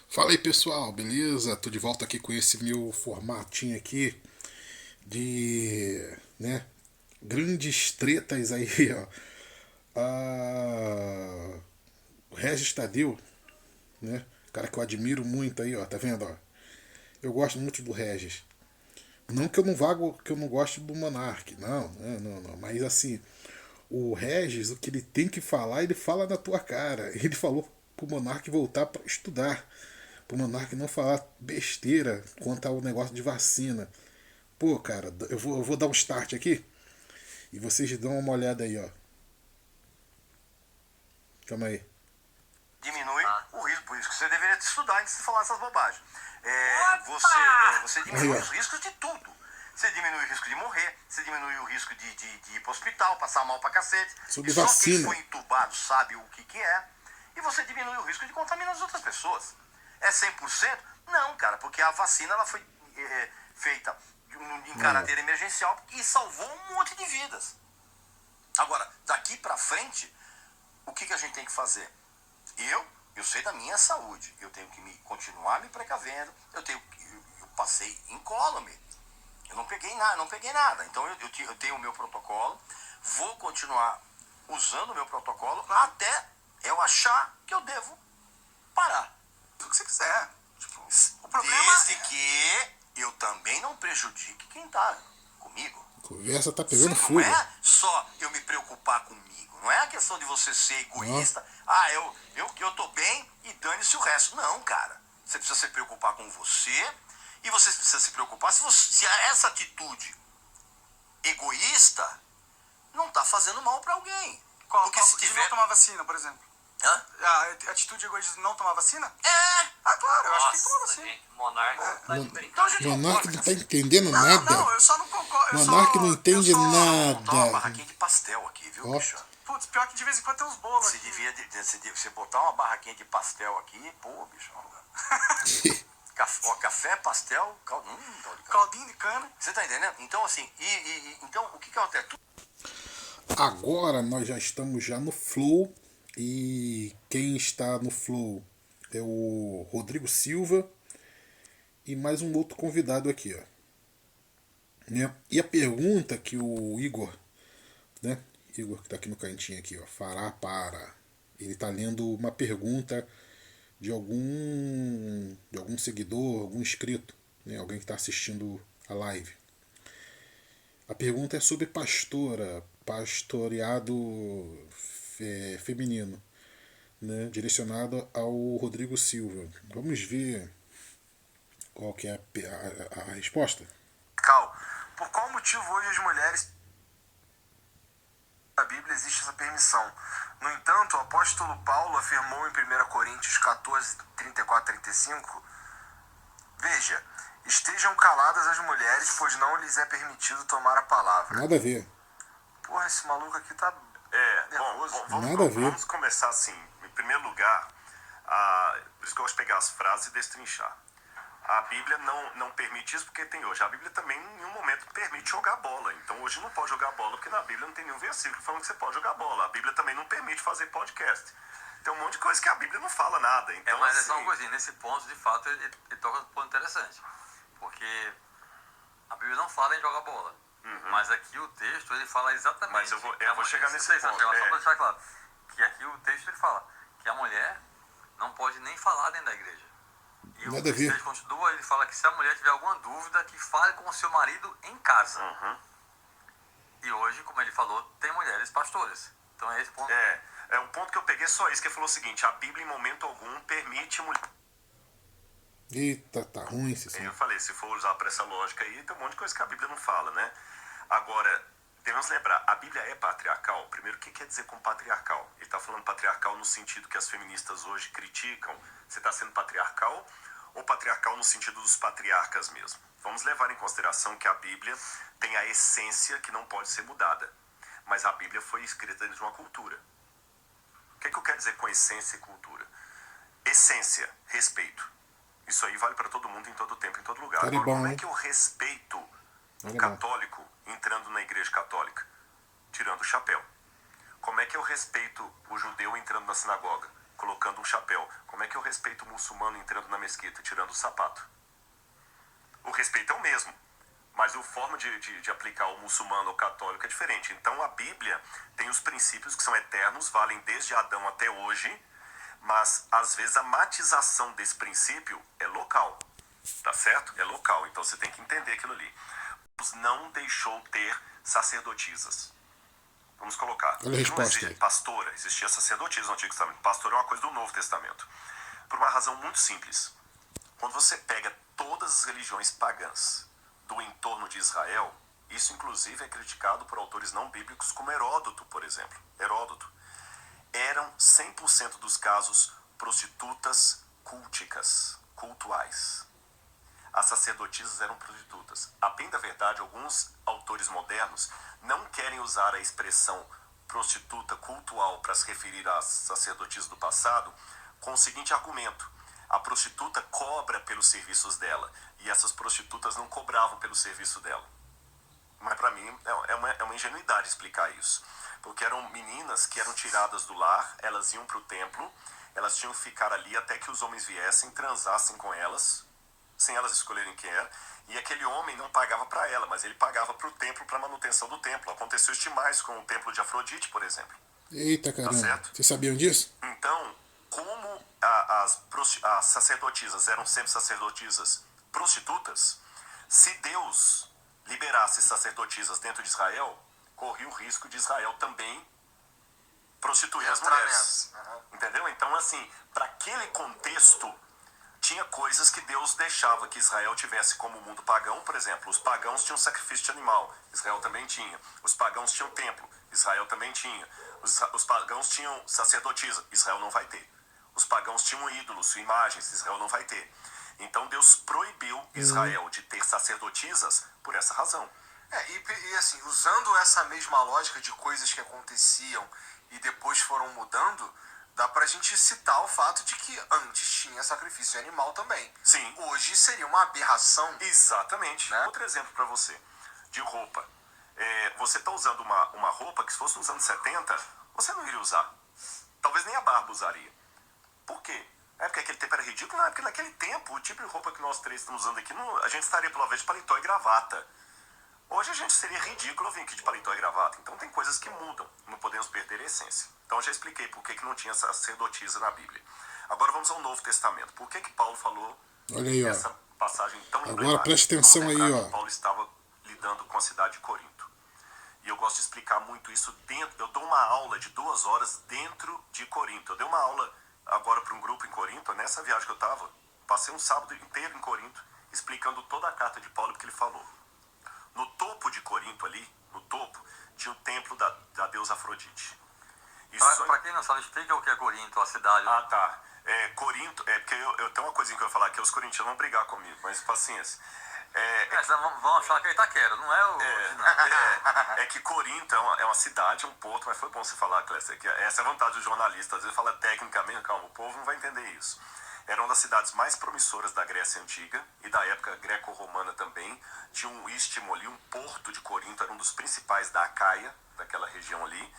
Fala aí pessoal, beleza? Tô de volta aqui com esse meu formatinho aqui de, grandes tretas aí, ó. O Regis Tadeu, né? Cara que eu admiro muito aí, ó, tá vendo, ó? Eu gosto muito do Regis. Não que eu não vago, que eu não goste do Monark, não. Mas assim, o Regis, o que ele tem que falar, ele fala na tua cara. Ele falou pro Monark voltar para estudar. Pro Monark não falar besteira quanto ao negócio de vacina. Pô, cara, eu vou dar um start aqui e vocês dão uma olhada aí, ó. Calma aí. Diminui o risco, por isso que você deveria estudar antes de falar essas bobagens. Você Aí, diminui ó. os riscos de tudo. Você diminui o risco de morrer, você diminui o risco de ir para o hospital, passar mal pra cacete. Sobre E só quem vacina. foi entubado sabe o que é. E você diminui o risco de contaminar as outras pessoas. É 100%? Não, cara, porque a vacina ela foi feita em Aí, ó. caráter emergencial e salvou um monte de vidas. Agora, daqui para frente, o que a gente tem que fazer? Eu sei da minha saúde. Eu tenho que continuar me precavendo. Eu passei incólume. Eu não peguei nada. Então eu tenho o meu protocolo. Vou continuar usando o meu protocolo até eu achar que eu devo parar. O que você quiser. Tipo, o problema desde que eu também não prejudique quem tá comigo. A conversa tá pegando Não fogo. é só eu me preocupar comigo. Não é a questão de você ser egoísta. Eu tô bem e dane-se o resto. Não, cara. Você precisa se preocupar com você. E você precisa se preocupar se essa atitude egoísta não tá fazendo mal pra alguém. Porque se tiver... não tomar vacina, por exemplo. Hã? A atitude egoísta de não tomar vacina? É. Ah, claro, eu acho que tem que tomar vacina. Gente, Monarca tá de Então a brincadeira. gente Monark concorda, não tá entendendo nada. Não, eu só não concordo. Monark não entende montar uma nada. barraquinha de pastel aqui, viu, Ó. bicho? Putz, pior que de vez em quando tem uns bolos Você aqui. devia você botar uma barraquinha de pastel aqui, pô, bicho. Café, pastel, caldo de cana. Caldinho de cana. Você tá entendendo? Então, assim, então o que acontece? Agora nós já estamos já no Flow. E quem está no Flow é o Rodrigo Silva e mais um outro convidado aqui, ó. Né? E a pergunta que o Igor, né? Igor que está aqui no cantinho aqui, ó, fará para. Ele está lendo uma pergunta de algum seguidor, algum inscrito, né? Alguém que está assistindo a live. A pergunta é sobre pastoreado feminino, né? Direcionado ao Rodrigo Silva. Vamos ver qual que é a resposta. Cal, por qual motivo hoje as mulheres... Na Bíblia existe essa permissão. No entanto, o apóstolo Paulo afirmou em 1 Coríntios 14, 34, 35: Veja, estejam caladas as mulheres, pois não lhes é permitido tomar a palavra. Nada a ver. Porra, esse maluco aqui tá nervoso. Nada a ver. Vamos começar assim. Em primeiro lugar, por isso que eu gosto de pegar as frases e destrinchar. A Bíblia não permite isso porque tem hoje. A Bíblia também em nenhum momento permite jogar bola. Então hoje não pode jogar bola porque na Bíblia não tem nenhum versículo falando que você pode jogar bola. A Bíblia também não permite fazer podcast. Tem um monte de coisa que a Bíblia não fala nada. Então, Mas é assim, só uma coisinha, nesse ponto, de fato, ele toca um ponto interessante. Porque a Bíblia não fala em jogar bola. Mas aqui o texto, ele fala exatamente... Mas eu vou chegar nesse ponto. Só para deixar claro, que aqui o texto, ele fala que a mulher não pode nem falar dentro da igreja. E Nada a ver. texto continua, ele fala que se a mulher tiver alguma dúvida, que fale com o seu marido em casa. E hoje, como ele falou, tem mulheres pastoras. Então é esse ponto. É um ponto que eu peguei só isso, que ele falou o seguinte: a Bíblia em momento algum permite mulher. Eita, tá ruim esse som. Eu falei, se for usar para essa lógica aí, tem um monte de coisa que a Bíblia não fala, né? Agora, devemos lembrar, a Bíblia é patriarcal? Primeiro, o que quer dizer com patriarcal? Ele está falando patriarcal no sentido que as feministas hoje criticam. Você está sendo patriarcal ou patriarcal no sentido dos patriarcas mesmo? Vamos levar em consideração que a Bíblia tem a essência que não pode ser mudada. Mas a Bíblia foi escrita dentro de uma cultura. O que eu quero dizer com essência e cultura? Essência, respeito. Isso aí vale para todo mundo, em todo tempo, em todo lugar. Tá de Agora, bom, como é hein? que eu respeito Tá o de bom. católico entrando na igreja católica? Tirando o chapéu. Como é que eu respeito o judeu entrando na sinagoga? colocando um chapéu. Como é que eu respeito o muçulmano entrando na mesquita, tirando o sapato? O respeito é o mesmo, mas a forma de aplicar o muçulmano ou católico é diferente. Então a Bíblia tem os princípios que são eternos, valem desde Adão até hoje, mas às vezes a matização desse princípio é local, tá certo? É local, então você tem que entender aquilo ali. Deus não deixou ter sacerdotisas. Vamos colocar. Olha a resposta Não existia aí. pastora, existia sacerdotisa no Antigo Testamento. Pastor é uma coisa do Novo Testamento. Por uma razão muito simples. Quando você pega todas as religiões pagãs do entorno de Israel, isso inclusive é criticado por autores não bíblicos como Heródoto, por exemplo. Heródoto. Eram 100% dos casos prostitutas culticas, cultuais. As sacerdotisas eram prostitutas. A bem da verdade, alguns autores modernos não querem usar a expressão prostituta cultual para se referir às sacerdotisas do passado com o seguinte argumento: a prostituta cobra pelos serviços dela e essas prostitutas não cobravam pelo serviço dela. Mas para mim é uma ingenuidade explicar isso, porque eram meninas que eram tiradas do lar, elas iam para o templo, elas tinham que ficar ali até que os homens viessem, transassem com elas, sem elas escolherem quem era, e aquele homem não pagava para ela, mas ele pagava para o templo, para a manutenção do templo. Aconteceu isso demais com o templo de Afrodite, por exemplo. Eita caramba, certo? vocês sabiam disso? Então, como as sacerdotisas eram sempre sacerdotisas prostitutas, se Deus liberasse sacerdotisas dentro de Israel, corria o risco de Israel também prostituir as mulheres. Entendeu? Então, assim, para aquele contexto, tinha coisas que Deus deixava que Israel tivesse como o mundo pagão. Por exemplo, os pagãos tinham sacrifício de animal, Israel também tinha. Os pagãos tinham templo, Israel também tinha. Os pagãos tinham sacerdotisa, Israel não vai ter. Os pagãos tinham ídolos, imagens, Israel não vai ter. Então Deus proibiu Israel de ter sacerdotisas por essa razão. E assim, usando essa mesma lógica de coisas que aconteciam e depois foram mudando, dá pra gente citar o fato de que antes tinha sacrifício de animal também. Sim. Hoje seria uma aberração. Exatamente. Né? Outro exemplo para você, de roupa. Você está usando uma roupa que se fosse nos anos 70, você não iria usar. Talvez nem a barba usaria. Por quê? É porque aquele tempo era ridículo? Não, é porque naquele tempo, o tipo de roupa que nós três estamos usando aqui, a gente estaria pela vez de paletó e gravata. Hoje a gente seria ridículo vir aqui de paletó e gravata. Então tem coisas que mudam, não podemos perder a essência. Então eu já expliquei por que não tinha sacerdotisa na Bíblia. Agora vamos ao Novo Testamento. Por que Paulo falou Olha aí, ó. essa passagem tão Agora emblemática? preste atenção Vamos aí, lembrar ó. que Paulo estava lidando com a cidade de Corinto. E eu gosto de explicar muito isso dentro. Eu dou uma aula de 2 horas dentro de Corinto. Eu dei uma aula agora para um grupo em Corinto, nessa viagem que eu estava. Passei um sábado inteiro em Corinto, explicando toda a carta de Paulo, porque ele falou. No topo de Corinto ali, no topo, tinha o templo da deusa Afrodite. Para quem não sabe, explica o que é Corinto, a cidade. Ah, tá. Corinto, porque eu tenho uma coisinha que eu vou falar, que os corintianos vão brigar comigo, mas paciência. Vão achar que é Itaquera, não é o... É que Corinto é uma cidade, um porto, mas foi bom você falar, Clécia, que essa é a vantagem do jornalista, às vezes fala tecnicamente, calma, o povo não vai entender isso. Era uma das cidades mais promissoras da Grécia Antiga e da época greco-romana também. Tinha um istmo ali, um porto de Corinto, era um dos principais da Acaia, daquela região ali,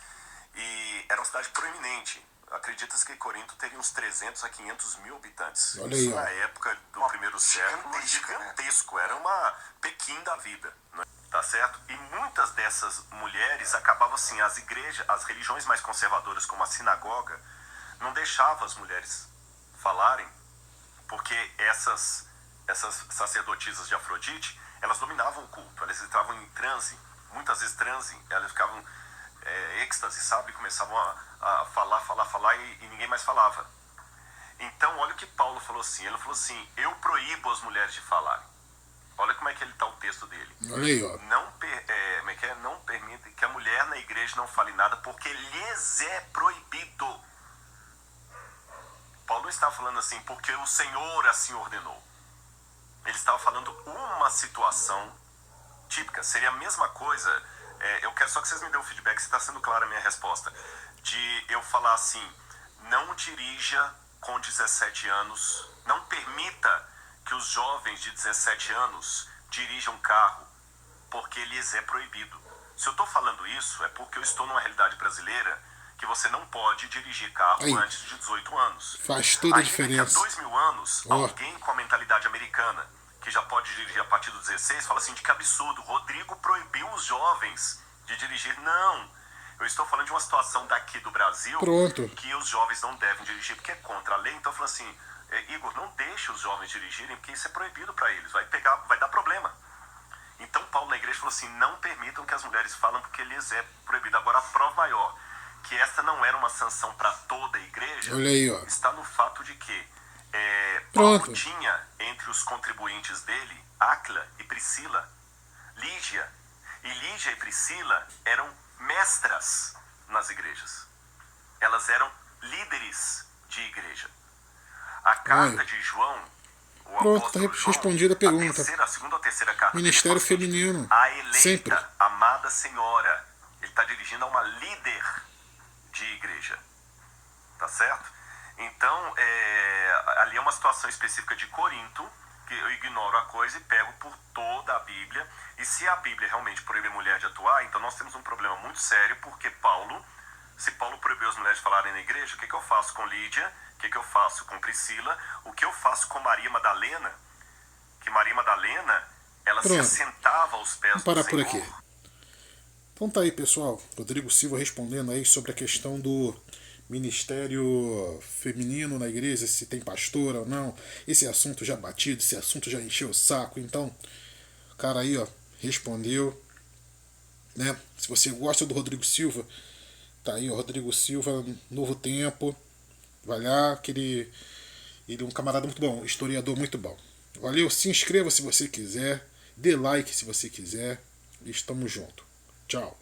e era uma cidade proeminente. Acredita-se que Corinto teria uns 300 a 500 mil habitantes. Olha aí, isso ó. na época do primeiro século, gigantesco, era uma Pequim da vida, né? Tá certo? E muitas dessas mulheres acabavam assim, as religiões mais conservadoras, como a sinagoga, não deixavam as mulheres falarem, porque essas sacerdotisas de Afrodite, elas dominavam o culto, elas entravam em transe, muitas vezes elas ficavam êxtase, sabe? Começavam a falar e ninguém mais falava. Então, olha o que Paulo falou assim. Ele falou assim, eu proíbo as mulheres de falarem. Olha como é que ele está o texto dele. Olha aí, ó. Não permite que a mulher na igreja não fale nada, porque lhes é proibido. Paulo não estava falando assim, porque o Senhor assim ordenou. Ele estava falando uma situação típica. Seria a mesma coisa... eu quero só que vocês me dêem um feedback, se está sendo clara a minha resposta. De eu falar assim, não dirija com 17 anos, não permita que os jovens de 17 anos dirijam carro, porque lhes é proibido. Se eu estou falando isso, é porque eu estou numa realidade brasileira que você não pode dirigir carro Aí. antes de 18 anos. Faz toda a Aí, daqui a diferença. 2000 anos, Ó. alguém com a mentalidade americana, que já pode dirigir a partir dos 16, fala assim, de que absurdo, Rodrigo proibiu os jovens de dirigir. Não, eu estou falando de uma situação daqui do Brasil, Pronto. que os jovens não devem dirigir porque é contra a lei. Então eu falo assim, Igor, não deixe os jovens dirigirem porque isso é proibido para eles, vai dar problema. Então Paulo na igreja falou assim, não permitam que as mulheres falem porque lhes é proibido. Agora a prova maior, que essa não era uma sanção para toda a igreja, Olha aí, ó. está no fato de que Pronto. Paulo tinha entre os contribuintes dele, Áquila e Priscila, Lígia. E Lígia e Priscila eram mestras nas igrejas. Elas eram líderes de igreja. A carta Olha. de João, o Pronto, apóstolo tá João, respondida a pergunta. a segunda ou terceira carta dele, Ministério ele fala assim, feminino. a eleita, Sempre. amada senhora. Ele está dirigindo a uma líder de igreja. Tá certo? Então, ali é uma situação específica de Corinto, que eu ignoro a coisa e pego por toda a Bíblia. E se a Bíblia realmente proíbe a mulher de atuar, então nós temos um problema muito sério, porque se Paulo proibiu as mulheres de falarem na igreja, o que eu faço com Lídia? O que eu faço com Priscila? O que eu faço com Maria Madalena? Que Maria Madalena, ela se Pronto. assentava aos pés Vamos parar do por Senhor. aqui. Então tá aí, pessoal. Rodrigo Silva respondendo aí sobre a questão do ministério feminino na igreja, se tem pastora ou não. Esse assunto já batido, esse assunto já encheu o saco. Então, o cara aí, ó, respondeu. Né? Se você gosta do Rodrigo Silva, tá aí, ó, Rodrigo Silva, Novo Tempo. Vai lá, que ele é um camarada muito bom, historiador muito bom. Valeu, se inscreva se você quiser, dê like se você quiser. E estamos juntos. Tchau.